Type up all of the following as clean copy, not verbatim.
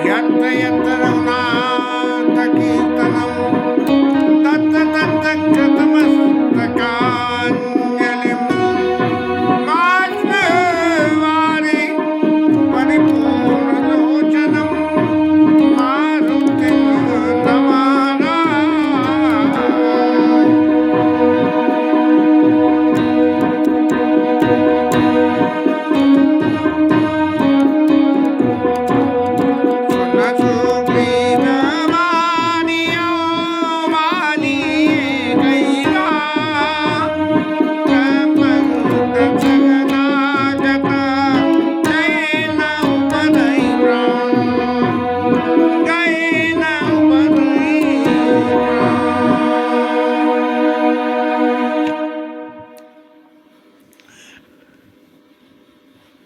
यत्र यत्र रघुनाथ कीर्तनं तत्र तत्र कृतमस्तकाञ्जलिं बाष्पवारि परिपूर्णलोचनं मारुतिं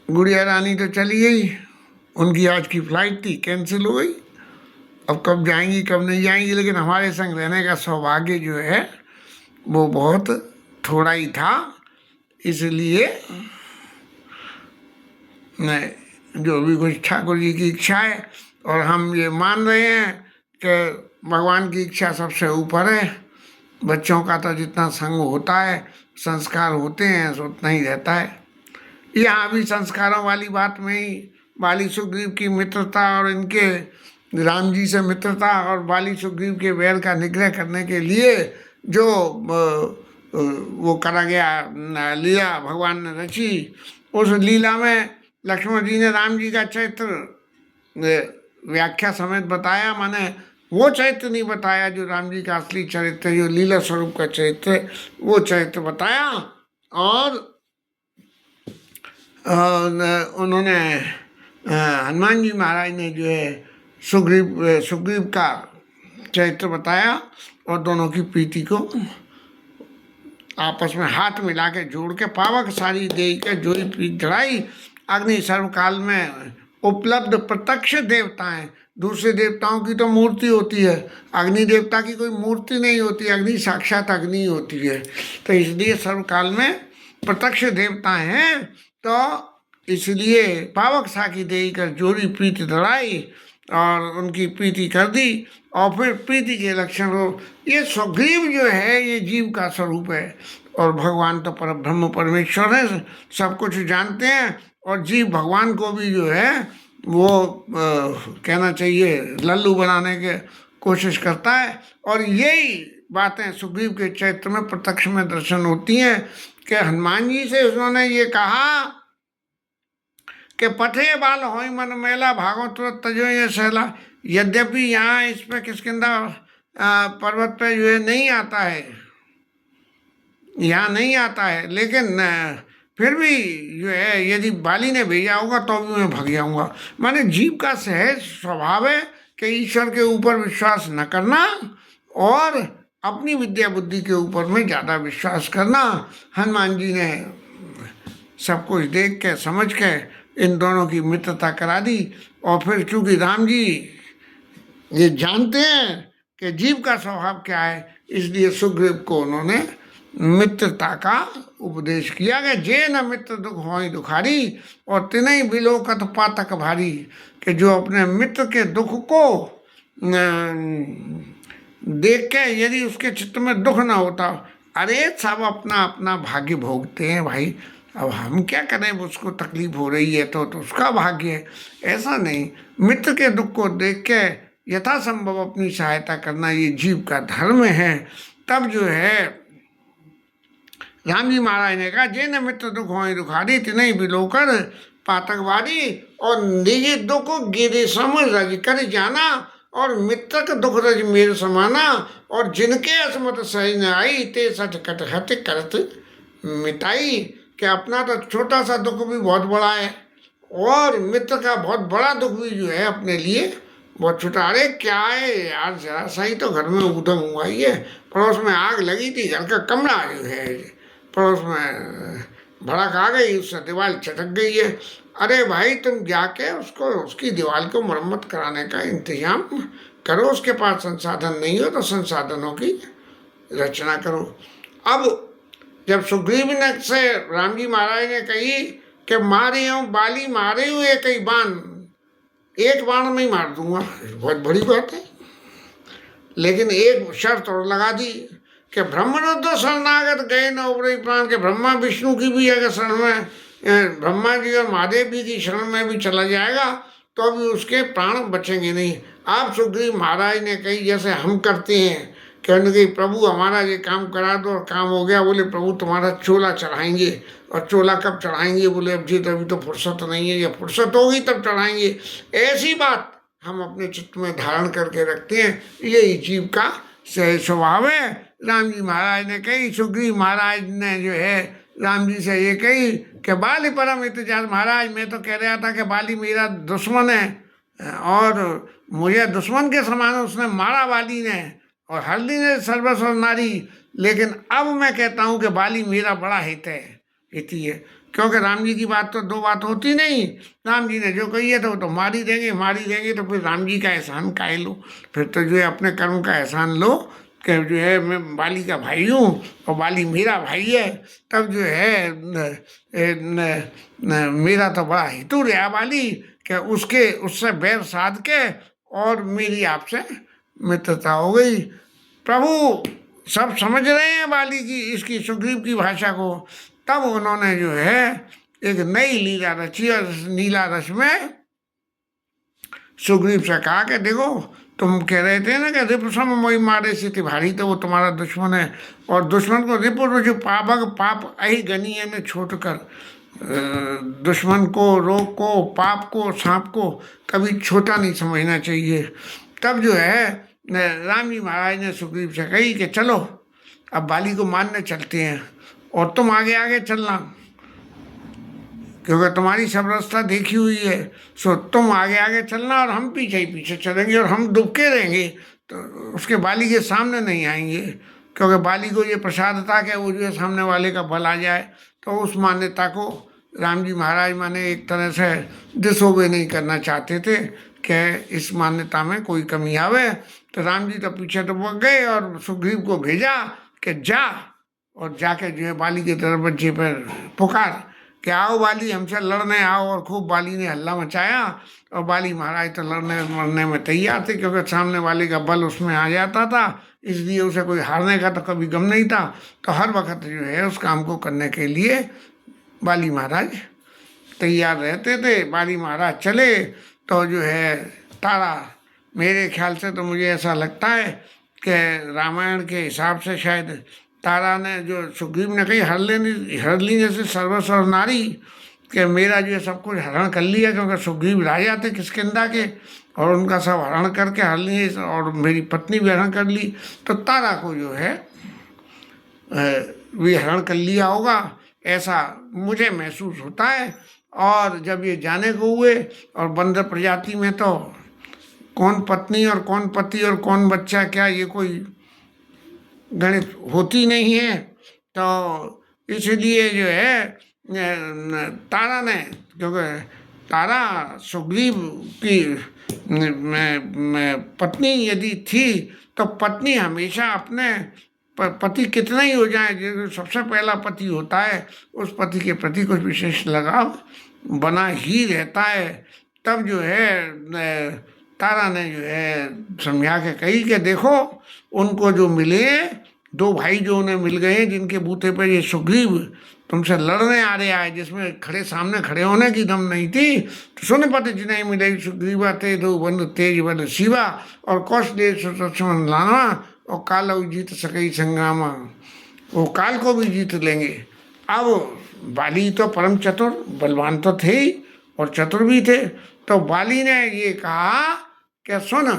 गुड़िया रानी तो चली गई, उनकी आज की फ्लाइट थी, कैंसिल हो गई। अब कब जाएंगी कब नहीं जाएंगी, लेकिन हमारे संग रहने का सौभाग्य जो है वो बहुत थोड़ा ही था। इसलिए जो भी कुछ ठाकुर जी की इच्छा है, और हम ये मान रहे हैं कि भगवान की इच्छा सबसे ऊपर है। बच्चों का तो जितना संग होता है, संस्कार होते हैं, उतना ही रहता है। यहाँ भी संस्कारों वाली बात में ही बाली सुग्रीव की मित्रता और इनके राम जी से मित्रता और बाली सुग्रीव के वैर का निग्रह करने के लिए जो वो करा गया लीला भगवान ने रची, उस लीला में लक्ष्मण जी ने राम जी का चरित्र व्याख्या समेत बताया। माने वो चरित्र नहीं बताया जो राम जी का असली चरित्र, जो लीला स्वरूप का चरित्र है, वो चरित्र बताया। और उन्होंने हनुमान जी महाराज ने जो है सुग्रीव का चरित्र बताया और दोनों की प्रीति को आपस में हाथ मिला के जोड़ के पावक सारी दे के जोई प्रीत चढ़ाई। अग्नि सर्वकाल में उपलब्ध प्रत्यक्ष देवताएं, दूसरे देवताओं की तो मूर्ति होती है, अग्नि देवता की कोई मूर्ति नहीं होती, अग्नि साक्षात अग्नि होती है। तो इसलिए सर्वकाल में प्रत्यक्ष देवता हैं, तो इसलिए पावक साखी दे कर जोड़ी प्रीति दड़ाई और उनकी प्रीति कर दी। और फिर प्रीति के लक्षण हो, ये सुग्रीव जो है ये जीव का स्वरूप है, और भगवान तो पर ब्रह्म परमेश्वर है, सब कुछ जानते हैं। और जीव भगवान को भी जो है वो कहना चाहिए लल्लू बनाने के कोशिश करता है। और यही बातें सुग्रीव के चरित्र में प्रत्यक्ष में दर्शन होती हैं कि हनुमान जी से उन्होंने ये कहा कि पथे बाल होई मन मेला भागो तुरंत तजो ये सहला। यद्यपि यहाँ इस पे किष्किंधा पर्वत पे जो है नहीं आता है, यहाँ नहीं आता है, लेकिन फिर भी जो है यदि बाली ने भेजा होगा तो भी मैं भाग जाऊँगा। माने जीव का सहज स्वभाव है कि ईश्वर के ऊपर विश्वास न करना और अपनी विद्या बुद्धि के ऊपर में ज़्यादा विश्वास करना। हनुमान जी ने सब कुछ देख के समझ के इन दोनों की मित्रता करा दी। और फिर चूँकि राम जी ये जानते हैं कि जीव का स्वभाव क्या है, इसलिए सुग्रीव को उन्होंने मित्रता का उपदेश किया कि जे न मित्र दुख होई दुखारी और तिनई बिलोकत पातक भारी। कि जो अपने मित्र के दुख को देख के यदि उसके चित्त में दुख ना होता, अरे सब अपना अपना भाग्य भोगते हैं भाई, अब हम क्या करें, उसको तकलीफ हो रही है तो उसका भाग्य है। ऐसा नहीं, मित्र के दुख को देख के यथासंभव अपनी सहायता करना ये जीव का धर्म है। तब जो है राम जी महाराज ने कहा जे न मित्र दुख होई दुखारी तिनई बिलोकर पातकवारी। और निजी दुख गिरे सम रज कर जाना और मित्र का दुख रज मेरे समाना। और जिनके असमत सही न आई ते सठ कट हत करत मिटाई। कि अपना तो छोटा सा दुख भी बहुत बड़ा है और मित्र का बहुत बड़ा दुख भी जो है अपने लिए बहुत छोटा। अरे क्या है यार, जरा सा ही तो घर में ऊधम हुआ ही है, पड़ोस में आग लगी थी, घर का कमरा जो है पड़ोस में भड़क आ गई, उससे दीवार चटक गई है। अरे भाई तुम जाके उसकी दीवार को मरम्मत कराने का इंतजाम करो, उसके पास संसाधन नहीं हो तो संसाधनों की रचना करो। अब जब सुग्रीव ने से राम जी महाराज ने कही कि मारे हूँ बाली मारे हुए कई बान, एक बाण में ही मार दूंगा, बहुत बड़ी बात है। लेकिन एक शर्त और लगा दी कि ब्रह्मरुद्र शरणागत गए न उबरे प्राण, के ब्रह्मा विष्णु की भी अगर शरण में, ब्रह्मा जी और महादेव जी की शरण में भी चला जाएगा तो भी उसके प्राण बचेंगे नहीं। आप सुग्रीव महाराज ने कही जैसे हम करते हैं, कहने कि प्रभु हमारा ये काम करा दो, और काम हो गया। बोले प्रभु तुम्हारा चोला चढ़ाएंगे। और चोला कब चढ़ाएंगे? बोले अब जी तो अभी तो फुर्सत नहीं है, या फुर्सत होगी तब चढ़ाएंगे। ऐसी बात हम अपने चित्त में धारण करके रखते हैं, यही जीव का स्वभाव है। राम जी महाराज ने कही, सुग्रीव महाराज ने जो है राम जी से ये कही कि बाली परम इंतजार, महाराज मैं तो कह रहा था कि बाली मेरा दुश्मन है और मुझे दुश्मन के समान उसने मारा बाली ने, और हल्दी ने सर्वस्व नारी। लेकिन अब मैं कहता हूँ कि बाली मेरा बड़ा हित है, हिती है। क्योंकि राम जी की बात तो दो बात होती नहीं। राम जी ने जो कही है तो वो तो मार ही देंगे, मार ही देंगे। तो फिर राम जी का एहसान काहे लो? फिर तो जो है अपने कर्म का एहसान लो कि जो है मैं बाली का भाई हूँ और बाली मेरा भाई है। तब जो है मेरा तो बड़ा हितू रहा बाली कि उससे बैर साध के और मेरी आपसे मित्रता हो गई। प्रभु सब समझ रहे हैं बाली की, इसकी सुग्रीव की भाषा को। तब उन्होंने जो है एक नई लीला रची, और नीला रस में सुग्रीव से कहा कि देखो तुम कह रहे थे ना कि रिपुसम मोहि मारे से तिभारी, तो वो तुम्हारा दुश्मन है। और दुश्मन को रिपु जो पापक पाप अहि गनी है ने छोड़कर, दुश्मन को, रोग को, पाप को, सांप को कभी छोटा नहीं समझना चाहिए। तब जो है राम जी महाराज ने सुग्रीव से कही कि चलो अब बाली को मारने चलते हैं, और तुम आगे आगे चलना, क्योंकि तुम्हारी सब रास्ता देखी हुई है। सो तुम आगे आगे चलना और हम पीछे ही पीछे चलेंगे, और हम दुबके रहेंगे तो उसके बाली के सामने नहीं आएंगे। क्योंकि बाली को ये प्रसाद था कि वो जो है सामने वाले का बल आ जाए। तो उस मान्यता को राम जी महाराज माने एक तरह से डिसोबे नहीं करना चाहते थे कि इस मान्यता में कोई कमी आवे। तो राम जी तो पीछे तो वो गए और सुग्रीव को भेजा कि जा, और जाके जो है बाली के दरवाजे पर पुकार कि आओ बाली हमसे लड़ने आओ। और खूब बाली ने हल्ला मचाया, और बाली महाराज तो लड़ने मरने में तैयार थे, क्योंकि सामने वाले का बल उसमें आ जाता था, इसलिए उसे कोई हारने का तो कभी गम नहीं था। तो हर वक्त जो है उस काम को करने के लिए बाली महाराज तैयार रहते थे। बाली महाराज चले तो जो है तारा, मेरे ख्याल से तो मुझे ऐसा लगता है कि रामायण के हिसाब से शायद तारा ने, जो सुग्रीव ने कही हरली जैसे सर्वस्व नारी, कि मेरा जो है सब कुछ हरण कर लिया, क्योंकि सुग्रीव राजा थे किष्किंधा के, और उनका सब हरण करके हरली, और मेरी पत्नी भी हरण कर ली। तो तारा को जो है भी हरण कर लिया होगा, ऐसा मुझे महसूस होता है। और जब ये जाने को हुए, और बंदर प्रजाति में तो कौन पत्नी और कौन पति और कौन बच्चा, क्या ये कोई गणित होती नहीं है। तो इसलिए जो है तारा ने, क्योंकि तारा सुग्रीव की पत्नी यदि थी, तो पत्नी हमेशा अपने पति कितना ही हो जाए, जो सबसे पहला पति होता है, उस पति के प्रति कुछ विशेष लगाव बना ही रहता है। तब जो है तारा ने जो है समझा के कही कि देखो उनको जो मिले, दो भाई जो उन्हें मिल गए, जिनके बूते पर ये सुग्रीव तुमसे लड़ने आ रहा है, जिसमें सामने खड़े होने की दम नहीं थी। तो सुन पति जिन्हें मिले सुग्रीवा ते दो बंधु तेज बल शिवा, और कौश दे सुन लाना, और काल जीत सके संग्रामा, वो काल को भी जीत लेंगे। अब बाली तो परम चतुर बलवान तो थे ही, और चतुर भी थे। तो बाली ने ये कहा कि सुन,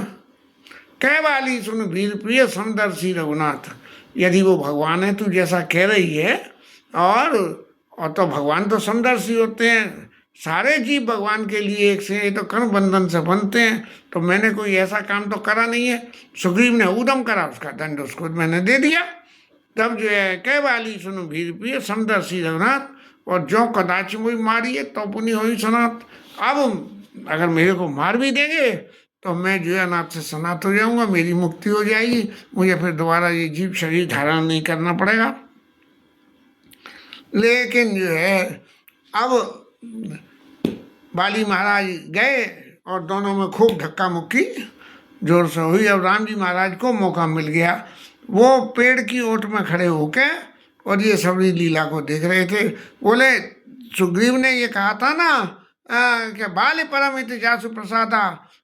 कह बाली सुन वीर प्रिय समदर्शी रघुनाथ, यदि वो भगवान है तू जैसा कह रही है, और तो भगवान तो समदर्शी होते हैं, सारे जीव भगवान के लिए एक से, ये तो कर्ण बंधन से बनते हैं। तो मैंने कोई ऐसा काम तो करा नहीं है। सुग्रीव ने उदम करा, उसका दंड उसको मैंने दे दिया। तब जो है कह बाली सुनो वीर प्रिय समदर्शी रघुनाथ, और जो कदाच मुझे मारिए तो पुनि होई सनात। अब अगर मेरे को मार भी देंगे तो मैं जो है अनाथ से सनात हो जाऊंगा, मेरी मुक्ति हो जाएगी, मुझे फिर दोबारा ये जीव शरीर धारण नहीं करना पड़ेगा। लेकिन जो है अब बाली महाराज गए और दोनों में खूब धक्का मुक्की जोर से हुई। अब राम जी महाराज को मौका मिल गया, वो पेड़ की ओट में खड़े होके और ये सबरी लीला को देख रहे थे। बोले सुग्रीव ने ये कहा था ना कि बाल परम हित जासु प्रसादा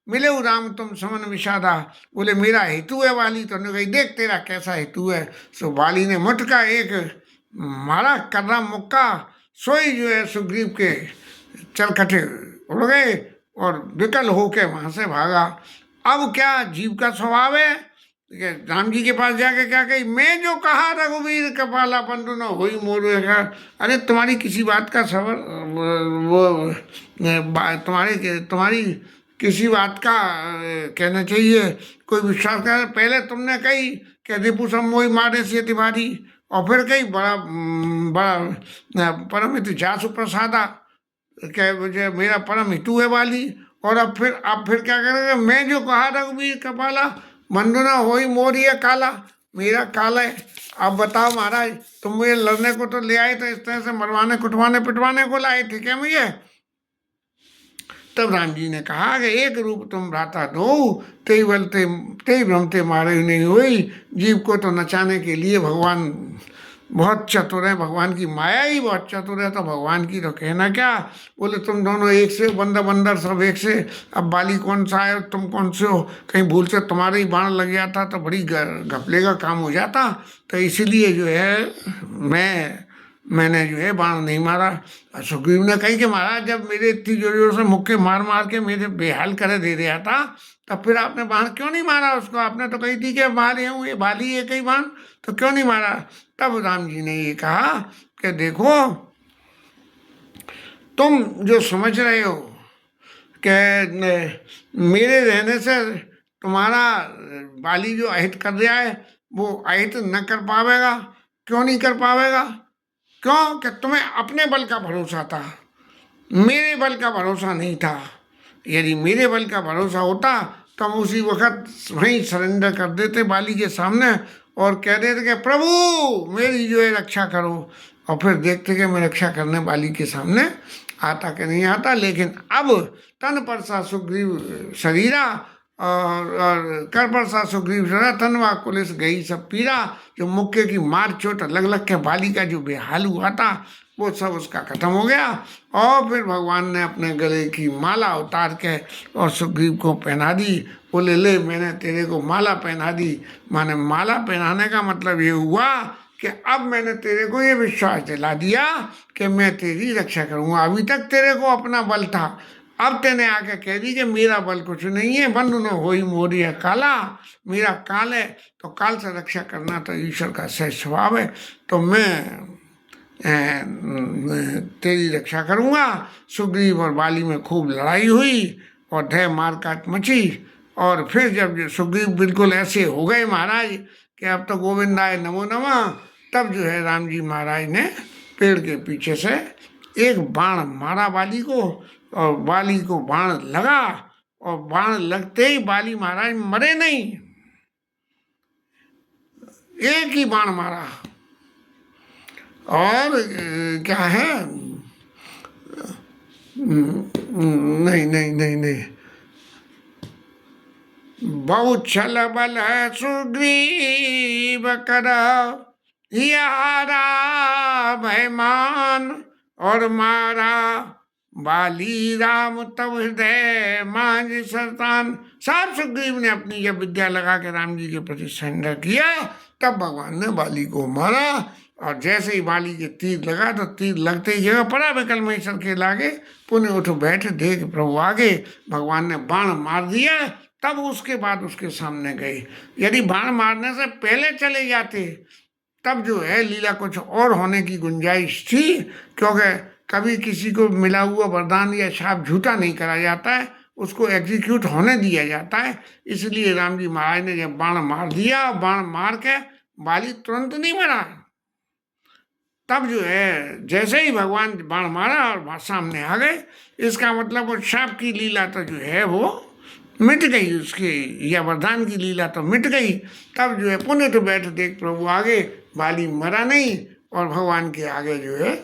मिले राम तुम समन विषादा। बोले मेरा हेतु है वाली, तो कही देख तेरा कैसा हेतु है। सो वाली ने मुटका एक मारा कर्रा मुक्का, सोई जो है सुग्रीव के चरकटे उड़ गए और विकल होके वहां से भागा। अब क्या जीव का स्वभाव है कि राम जी के पास जाके क्या कही, मैं जो कहा रघुवीर कपाला बंधु न हुई मोर। अरे तुम्हारी किसी बात का सबर वो तुम्हारी किसी बात का कहना चाहिए कोई विश्वास कर। पहले तुमने कही कि रिपु सम्मोहि मारे से तिवारी, और फिर कही बड़ा बड़ा परम हित जासु प्रसादा, क्या मुझे मेरा परम हितु है वाली। और अब फिर क्या करेंगे, मैं जो कहा रघुवीर कपाला बंधुना होई मोर ये काला, मेरा काला है। अब बताओ महाराज, तुम मुझे लड़ने को तो ले आए थे, इस तरह से मरवाने कुटवाने पिटवाने को लाए थे क्या मुझे? तब राम जी ने कहा कि एक रूप तुम भ्राता दो, तेई भ्रमते मारे नहीं हुई। जीव को तो नचाने के लिए भगवान बहुत चतुर है, भगवान की माया ही बहुत चतुर है, तो भगवान की तो कहना क्या। बोले तुम दोनों एक से, बंदर बंदर सब एक से। अब बाली कौन सा है और तुम कौन से हो, कहीं भूल से तुम्हारे ही बाण लग जाता तो बड़ी घपले का काम हो जाता। तो इसीलिए जो है मैंने जो है बाण नहीं मारा। सुग्रीव ने कही कि महाराज जब मेरे इतनी जोर जोर से मुक्के मार मार के मेरे बेहाल करे दे दिया था, तब फिर आपने बाण क्यों नहीं मारा उसको? आपने तो कही थी कि मारे हूँ ये बाली है कई बाण, तो क्यों नहीं मारा? तब राम जी ने ये कहा कि देखो तुम जो समझ रहे हो कि मेरे रहने से तुम्हारा बाली जो अहित कर दिया है वो अहित न कर पावेगा। क्यों नहीं कर पावेगा? क्यों कि तुम्हें अपने बल का भरोसा था, मेरे बल का भरोसा नहीं था। यदि मेरे बल का भरोसा होता तो हम उसी वक्त वहीं सरेंडर कर देते बाली के सामने और कह देते कि प्रभु मेरी जो है रक्षा करो, और फिर देखते कि मैं रक्षा करने बाली के सामने आता कि नहीं आता। लेकिन अब तन परसा सुग्रीव शरीरा और कर परसा सुग्रीव शरीरा, तनवा कुलिस गई सब पीरा। जो मुक्के की मार चोट लग लग के बाली का जो बेहाल हुआ था वो सब उसका खत्म हो गया। और फिर भगवान ने अपने गले की माला उतार के और सुग्रीव को पहना दी। बोले ले मैंने तेरे को माला पहना दी। माने माला पहनाने का मतलब ये हुआ कि अब मैंने तेरे को ये विश्वास दिला दिया कि मैं तेरी रक्षा करूँगा। अभी तक तेरे को अपना बल था, अब तेने आके कह दी कि मेरा बल कुछ नहीं है, बंधु न होई मोरिया काला, मेरा काल है। तो काल से रक्षा करना तो ईश्वर का सहज स्वभाव है, तो मैं तेरी रक्षा करूँगा। सुग्रीव और बाली में खूब लड़ाई हुई और ढह मार काट मची। और फिर जब सुग्रीव बिल्कुल ऐसे हो गए महाराज कि अब तो गोविंदाय नमो नमः, तब जो है राम जी महाराज ने पेड़ के पीछे से एक बाण मारा बाली को, और बाली को बाण लगा, और बाण लगते ही बाली महाराज मरे नहीं, एक ही बाण मारा। और क्या है, नहीं नहीं नहीं नहीं, बहुत छल बल सुग्रीव कर यारा भयमान, और मारा बाली राम तब हृदय मांझ सरतान। साहब सुग्रीव ने अपनी जब विद्या लगा के राम जी के प्रति सरेंडर किया, तब भगवान ने बाली को मारा। और जैसे ही बाली के तीर लगा तो तीर लगते ही जगह पड़ा विकल महेश्वर के लागे, पुण्य उठ बैठ देख प्रभु आगे। भगवान ने बाण मार दिया, तब उसके बाद उसके सामने गए। यदि बाण मारने से पहले चले जाते तब जो है लीला कुछ और होने की गुंजाइश थी, क्योंकि कभी किसी को मिला हुआ वरदान या शाप झूठा नहीं करा जाता है, उसको एग्जीक्यूट होने दिया जाता है। इसलिए राम जी महाराज ने जब बाण मार दिया, बाण मार के बाली तुरंत नहीं मरा, तब जो है जैसे ही भगवान बाण मारा और सामने आ गए, इसका मतलब वो शाप की लीला तो जो है वो मिट गई, उसकी या वरदान की लीला तो मिट गई। तब जो है पुण्य तो बैठ देख प्रभु आगे, बाली मरा नहीं और भगवान के आगे जो है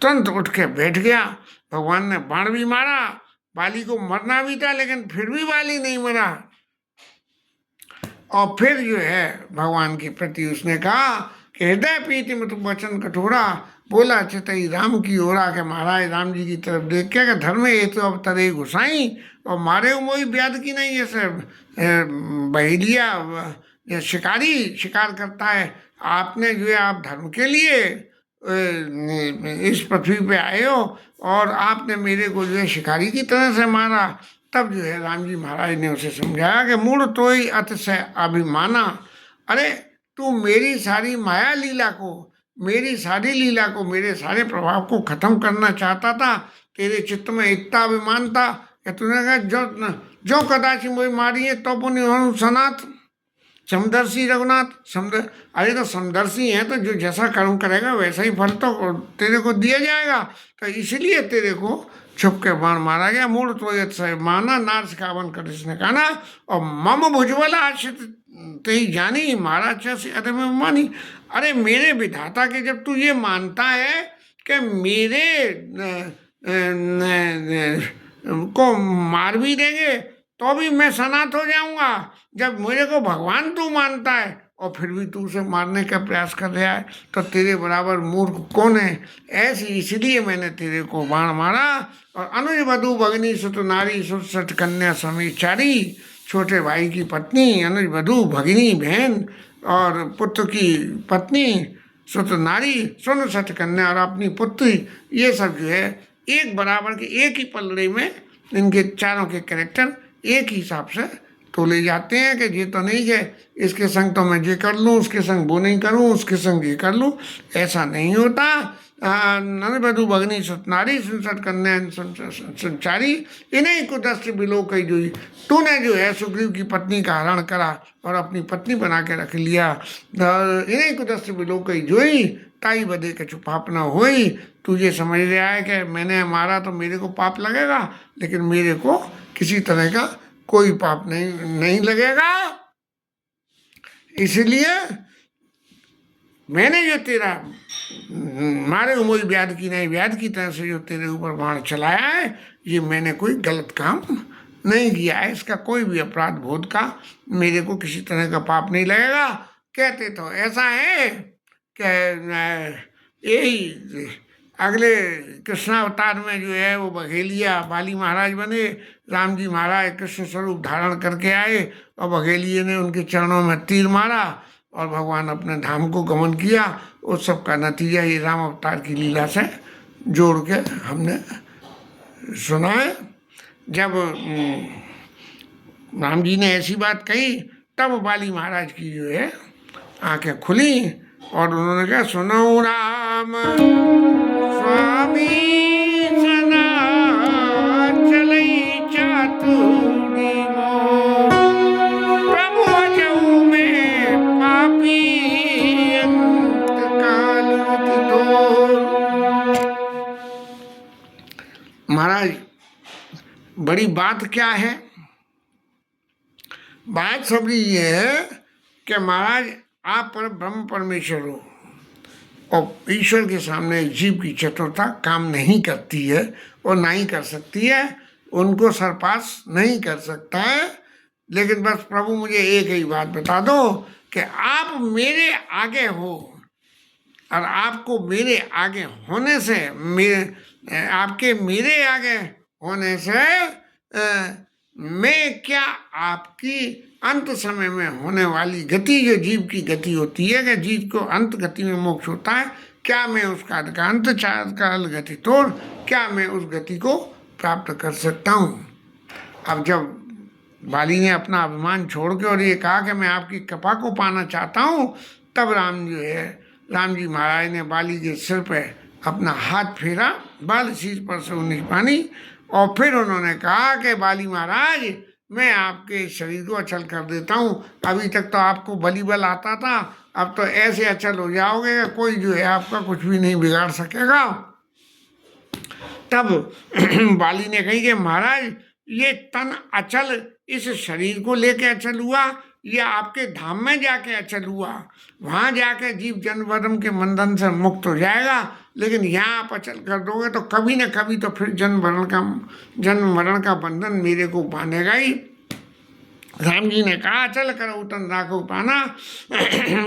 तुरंत उठ के बैठ गया। भगवान ने बाण भी मारा, बाली को मरना भी था, लेकिन फिर भी बाली नहीं मरा। और फिर जो है भगवान के प्रति उसने कहा कि हृदय प्रीति मत वचन कठोरा, बोला चितई राम की ओरा, के महाराज राम जी की तरफ देख के धर्म ये तो अब तरे घुसाई, और मारे मोई ब्याद की नहीं, ये सब बहेलिया या शिकारी शिकार करता है। आपने जो है आप धर्म के लिए इस पृथ्वी पे आए हो, और आपने मेरे को जो है शिकारी की तरह से मारा। तब जो है राम जी महाराज ने उसे समझाया कि मूढ़ तो ही अतिशय अभिमाना, अरे तू मेरी सारी माया लीला को, मेरी सारी लीला को, मेरे सारे प्रभाव को खत्म करना चाहता था। तेरे चित्त में इतना अभिमान था कि तूने कहा जो जो कदाची मोई मारी है तो पुण्य सनाथ समदर्शी रघुनाथ अरे तो समदर्शी है तो जो जैसा कर्म करेगा वैसा ही फल तो तेरे को दिया जाएगा। तो इसलिए तेरे को छुप के बाण मारा गया। मूल तो ये माना नार्स कावन कर इसने कहा ना, और मम भुजबल आश्रित ते जानी महाराज से अरे मैं मानी। अरे मेरे विधाता के जब तू ये मानता है कि मेरे को मार भी देंगे तो भी मैं सनात हो जाऊंगा, जब मेरे को भगवान तू मानता है और फिर भी तू उसे मारने का प्रयास कर रहा है, तो तेरे बराबर मूर्ख कौन है। ऐसे इसलिए मैंने तेरे को बाण मारा। और अनुज वधु भगनी सुत नारी सुत सठ कन्या समीचारी, छोटे भाई की पत्नी अनुज वधु भगिनी बहन और पुत्र की पत्नी सुत नारी सुन सठ कन्या और अपनी पुत्री, ये सब जो है एक बराबर के एक ही पलड़े में इनके चारों के कैरेक्टर एक ही हिसाब से तोले जाते हैं कि ये तो नहीं है इसके संग तो मैं ये कर लूँ, उसके संग वो नहीं करूँ, उसके संग ये कर लूँ, ऐसा नहीं होता। नन बधु भगनी सुतनारी सुनसठ कन्या संचारी, इन्हीं को दस्त बिलो कही जोई। तूने जो है सुग्रीव की पत्नी का हरण करा और अपनी पत्नी बना के रख लिया। इन्हीं को दस्त बिलो कही जोई, ताई बदे के पाप न होई। तुझे समझ रहा है कि मैंने मारा तो मेरे को पाप लगेगा, लेकिन मेरे को किसी तरह का कोई पाप नहीं लगेगा। इसलिए मैंने जो तेरा मारे उमोई व्याध की नहीं, व्याध की तरह से जो तेरे ऊपर बाण चलाया है, ये मैंने कोई गलत काम नहीं किया है, इसका कोई भी अपराध बोध का मेरे को किसी तरह का पाप नहीं लगेगा। कहते तो ऐसा है कि यही अगले कृष्णावतार में जो है वो बघेलिया बाली महाराज बने, राम जी महाराज कृष्ण स्वरूप धारण करके आए और बघेलिए ने उनके चरणों में तीर मारा और भगवान अपने धाम को गमन किया। उस सब का नतीजा ये राम अवतार की लीला से जोड़ के हमने सुना है। जब राम जी ने ऐसी बात कही तब बाली महाराज की जो है आंखें खुली और उन्होंने कहा सुनो राम स्वामी सना चलई चातुरी मोर, प्रभु अजऊ में पापी अंत काल तोर। महाराज बड़ी बात क्या है, बात सबरी ये है कि महाराज आप पर ब्रह्म परमेश्वर हो और ईश्वर के सामने जीव की चतुरता काम नहीं करती है और ना ही कर सकती है, उनको सरपास नहीं कर सकता है। लेकिन बस प्रभु मुझे एक ही बात बता दो कि आप मेरे आगे हो और आपको मेरे आगे होने से आपके मेरे आगे होने से मैं क्या आपकी अंत समय में होने वाली गति, जो जीव की गति होती है कि जीव को अंत गति में मोक्ष होता है, क्या मैं उसका अंत चार काल गति तोड़, क्या मैं उस गति को प्राप्त कर सकता हूँ। अब जब बाली ने अपना अभिमान छोड़ के और ये कहा कि मैं आपकी कृपा को पाना चाहता हूँ, तब राम जी महाराज ने बाली के सिर पे अपना हाथ फेरा, बाल शीश पर से उन्नीस पानी, और फिर उन्होंने कहा कि बाली महाराज मैं आपके शरीर को अचल कर देता हूँ। अभी तक तो आपको बली बल आता था, अब तो ऐसे अचल हो जाओगे कि कोई जो है आपका कुछ भी नहीं बिगाड़ सकेगा। तब बाली ने कही कि महाराज ये तन अचल इस शरीर को लेके अचल हुआ या आपके धाम में जाके अचल हुआ, वहाँ जाके जीव जन्म वर्म के बंधन से मुक्त हो जाएगा। लेकिन यहाँ आप अचल कर दोगे तो कभी न कभी तो फिर जन्म मरण का बंधन मेरे को बांधेगा ही। राम जी ने कहा अचल करो तन राखो पाना,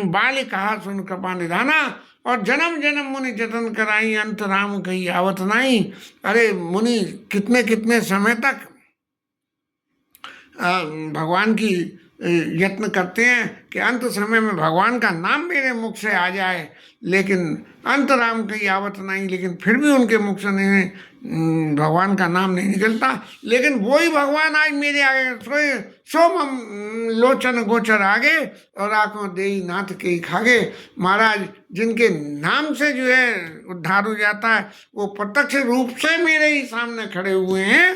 बाल कहा सुन कृपा निधाना, और जन्म जन्म मुनि जतन कराई, अंत राम कही आवत नाई। अरे मुनि कितने कितने समय तक भगवान की यत्न करते हैं कि अंत समय में भगवान का नाम मेरे मुख से आ जाए, लेकिन अंत राम की आवत नहीं, लेकिन फिर भी उनके मुख से नहीं भगवान का नाम नहीं निकलता। लेकिन वही भगवान आज मेरे आगे सोम लोचन गोचर आगे, और आंखों दे नाथ के खागे। महाराज जिनके नाम से जो है उद्धार हो जाता है, वो प्रत्यक्ष रूप से मेरे ही सामने खड़े हुए हैं।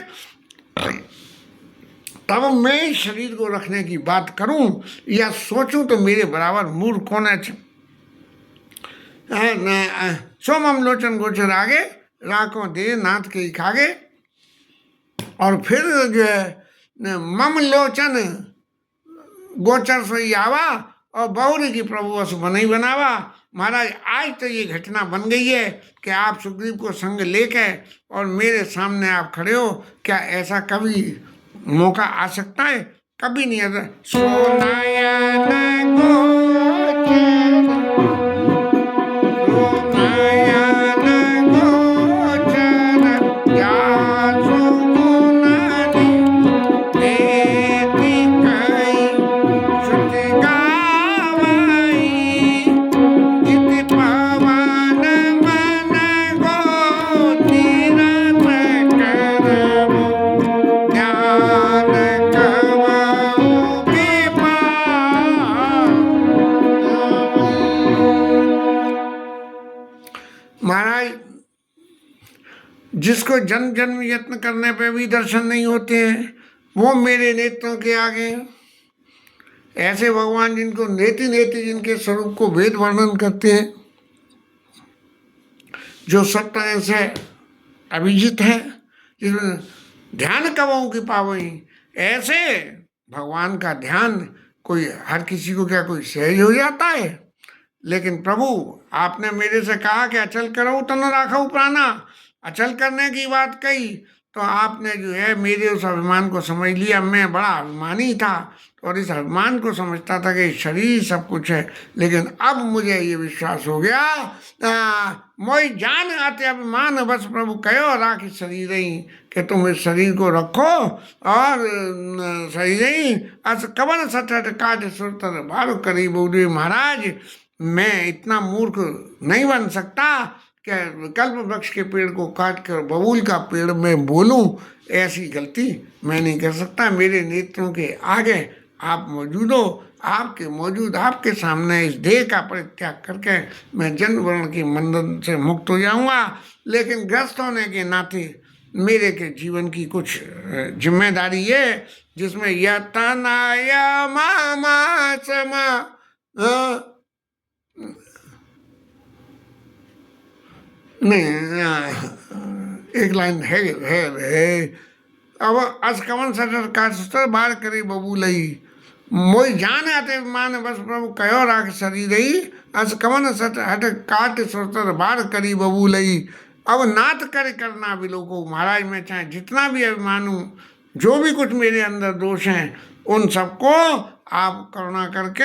तब मैं इस शरीर को रखने की बात करूं या सोचूं तो मेरे बराबर मूर्ख कौन है। सोमम लोचन गोचर आगे, राखों दे नाथ के खागे। और फिर जो है मम लोचन गोचर से आवा, और बहुरी की प्रभु वसु बन बनावा। महाराज आज तो ये घटना बन गई है कि आप सुग्रीव को संग लेकर और मेरे सामने आप खड़े हो। क्या ऐसा कभी मौका आ सकता है? कभी नहीं आता। सोनायन गोचर, सोनायन गोचर, जासु गुणानि देति कहि, श्रुति गावई, जिति पवन मन गो तीरथ करबो, ज्ञान कवौ विपाक। महाराज जिसको जन्म जन्म यत्न करने पे भी दर्शन नहीं होते हैं, वो मेरे नेत्रों के आगे। ऐसे भगवान जिनको नेति नेति जिनके स्वरूप को वेद वर्णन करते हैं, जो सब तरह से अभिजित है, जिसमें ध्यान कवों की पावई। ऐसे भगवान का ध्यान कोई हर किसी को क्या कोई सहज हो जाता है? लेकिन प्रभु आपने मेरे से कहा कि अचल करो तन राखो प्राणा, अचल करने की बात कही, तो आपने जो है मेरे उस अभिमान को समझ लिया। मैं बड़ा अभिमानी था और इस अभिमान को समझता था कि शरीर सब कुछ है, लेकिन अब मुझे ये विश्वास हो गया, मोई जान आते अभिमान बस प्रभु कहो राख शरीर ही, कि तुम इस शरीर को रखो और शरीर ही अस कवन सठट काट सुरतर भार करी बोले। महाराज मैं इतना मूर्ख नहीं बन सकता कि कल्प वृक्ष के पेड़ को काट कर बबूल का पेड़ में बोलूं, ऐसी गलती मैं नहीं कर सकता। मेरे नेत्रों के आगे आप मौजूद हो, आपके सामने इस देह का परित्याग करके मैं जन्म वर्ण के बंधन से मुक्त हो जाऊंगा। लेकिन ग्रस्त होने के नाते मेरे के जीवन की कुछ जिम्मेदारी है, जिसमें यतनाय मामा समा नहीं, एक लाइन है अब असकवन सटर का सुतर बार करी बबूलई, मोई जान आते मान बस प्रभु कहो राख शरीर ही, असकवन सट हट काट सुतर बार करी बबूलई। अब नाथ कर करना भी लोगों। महाराज मैं चाहे जितना भी अभिमान हूँ, जो भी कुछ मेरे अंदर दोष हैं, उन सबको आप करुणा करके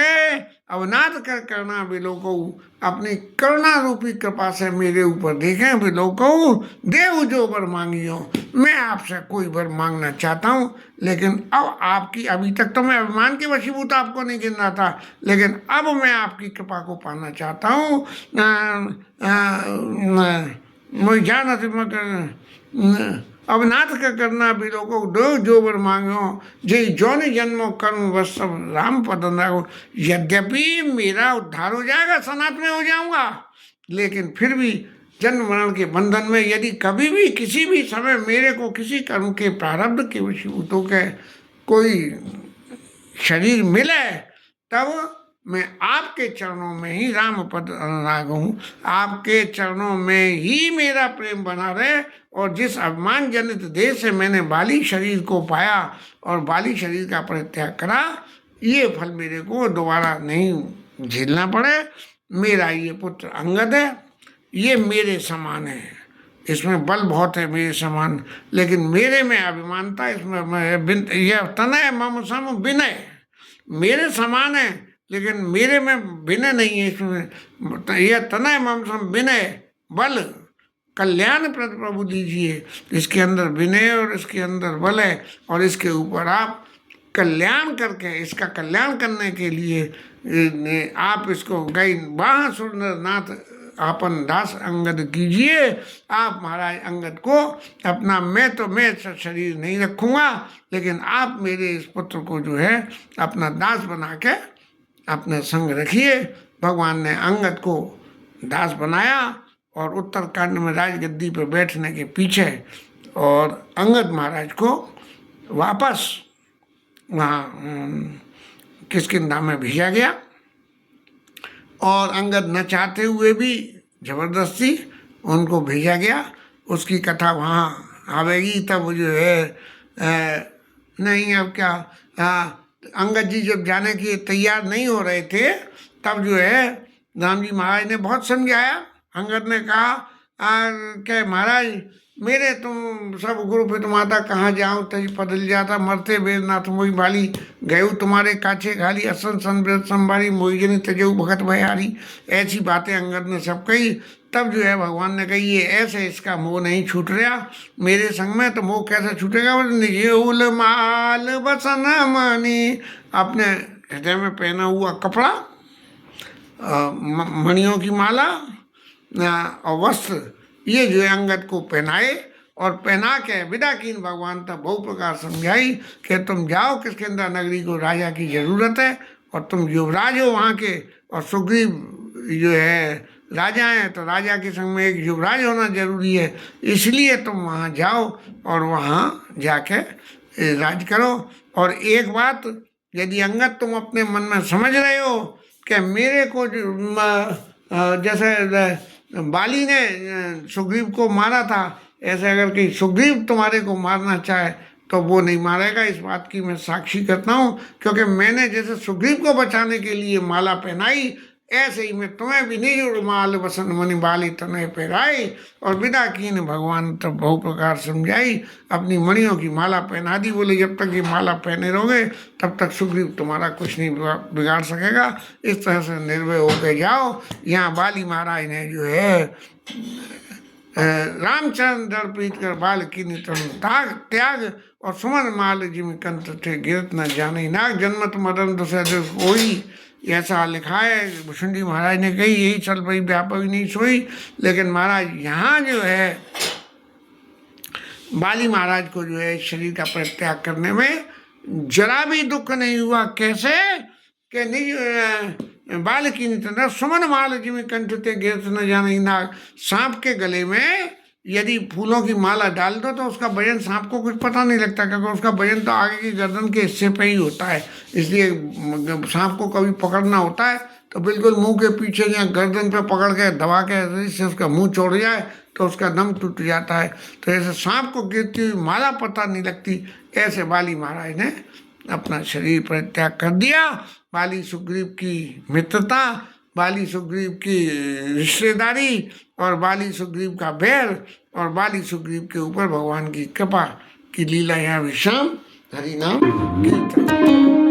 अवनाथ कर करना भी लोगों, अपनी करुणा रूपी कृपा से मेरे ऊपर देखें भी लोगों। देव जो वर मांगियो, मैं आपसे कोई वर मांगना चाहता हूँ, लेकिन अब आपकी, अभी तक तो मैं अभिमान के वशीभूत आपको नहीं गिन रहा था, लेकिन अब मैं आपकी कृपा को पाना चाहता हूँ। मैं जान अब नाथ का करना भी लोगों दो जो वर मांगो, जय जौन जन्मों कर्म बस सब राम पद नागो। यद्यपि मेरा उद्धार हो जाएगा, सनात में हो जाऊंगा, लेकिन फिर भी जन्म मरण के बंधन में यदि कभी भी किसी भी समय मेरे को किसी कर्म के प्रारब्ध के वशीभूतों के कोई शरीर मिले, तब मैं आपके चरणों में ही राम पद अनुराग हूँ। आपके चरणों में ही मेरा प्रेम बना रहे, और जिस अभिमान जनित देह से मैंने बाली शरीर को पाया और बाली शरीर का परित्याग करा, ये फल मेरे को दोबारा नहीं झेलना पड़े। मेरा ये पुत्र अंगद है, ये मेरे समान है, इसमें बल बहुत है मेरे समान, लेकिन मेरे में अभिमानता, इसमें यह तनय मम सम विनय, मेरे समान है लेकिन मेरे में विनय नहीं है, इसमें यह तनय मम सम विनय बल कल्याण प्रद प्रभु दीजिए, इसके अंदर विनय और इसके अंदर बल है, और इसके ऊपर आप कल्याण करके, इसका कल्याण करने के लिए आप इसको गई बाह सुंदरनाथ आपन दास अंगद कीजिए। आप महाराज अंगद को अपना, मैं शरीर नहीं रखूँगा, लेकिन आप मेरे इस पुत्र को जो है अपना दास बना के अपने संग रखिए। भगवान ने अंगद को दास बनाया और उत्तरकांड में राजगद्दी पर बैठने के पीछे और अंगद महाराज को वापस वहाँ किष्किंधा में भेजा गया, और अंगद न चाहते हुए भी जबरदस्ती उनको भेजा गया। उसकी कथा वहाँ आवेगी तब जो है नहीं, अब क्या, अंगद जी जब जाने के तैयार नहीं हो रहे थे तब जो है राम जी महाराज ने बहुत समझाया। अंगद ने कहा कि महाराज मेरे तुम सब गुरु पे तुम्हारा कहाँ जाऊँ, तजी पदल जाता मरते बेर नाथ मोई बाली, गयु तुम्हारे काछे खाली, असन संव्रत संभारी, मोईजनी तजऊ भगत भयारी। ऐसी बातें अंगद ने सब कही। तब जो है भगवान ने कही ये ऐसे इसका मोह नहीं छूट रहा मेरे संग में, तो मोह कैसे छूटेगा। निजूल माल बसन मणि, अपने हृदय में पहना हुआ कपड़ा, मणियों की माला और वस्त्र, ये जो है अंगद को पहनाए, और पहना के विदा कीन भगवान तब बहु प्रकार समझाई कि तुम जाओ किष्किंधा नगरी को, राजा की जरूरत है, और तुम युवराज हो वहाँ के, और सुग्रीव जो है राजा हैं, तो राजा के संग में एक युवराज होना जरूरी है, इसलिए तुम वहाँ जाओ और वहाँ जाके राज करो। और एक बात, यदि अंगद तुम अपने मन में समझ रहे हो कि मेरे को जैसे बाली ने सुग्रीव को मारा था, ऐसे अगर कि सुग्रीव तुम्हारे को मारना चाहे तो वो नहीं मारेगा। इस बात की मैं साक्षी करता हूँ, क्योंकि मैंने जैसे सुग्रीव को बचाने के लिए माला पहनाई, ऐसे ही मैं तुम्हें भी नहीं माल बसन मणि बाली तनय पहनाई। और विदा कीन भगवान तब बहु प्रकार समझाई, अपनी मणियों की माला पहना दी। बोले जब तक ये माला पहने रहोगे तब तक सुग्रीव तुम्हारा कुछ नहीं बिगाड़ सकेगा, इस तरह से निर्भय होकर जाओ। यहाँ बाली महाराज ने जो है रामचंद्र दर प्रीत कर बाल की नितन त्याग, और सुमन माल जिम कंठ थे गिरत न जाने नाग, जन्मत मदन दुसरे कोई, ऐसा लिखा है। भुषुंडी महाराज ने कही यही चल पई व्यापक नहीं सोई। लेकिन महाराज यहाँ जो है बाली महाराज को जो है शरीर का परित्याग करने में जरा भी दुख नहीं हुआ। कैसे कि निज बाल की नितन सुमन माल जिम कंठ थे गिरत न जाने नाग, सांप के गले में यदि फूलों की माला डाल दो तो उसका वजन सांप को कुछ पता नहीं लगता, क्योंकि उसका वजन तो आगे की गर्दन के हिस्से पे ही होता है। इसलिए सांप को कभी पकड़ना होता है तो बिल्कुल मुंह के पीछे या गर्दन पे पकड़ के दबा के इससे उसका मुंह छोड़ जाए तो उसका दम टूट जाता है। तो ऐसे सांप को गिरती हुई माला पता नहीं लगती। ऐसे बाली महाराज ने अपना शरीर परित्याग कर दिया। बाली सुग्रीव की मित्रता, बाली सुग्रीव की रिश्तेदारी, और बाली सुग्रीव का बैर, और बाली सुग्रीव के ऊपर भगवान की कृपा की लीला यहाँ विश्राम। हरि नाम कीर्तन।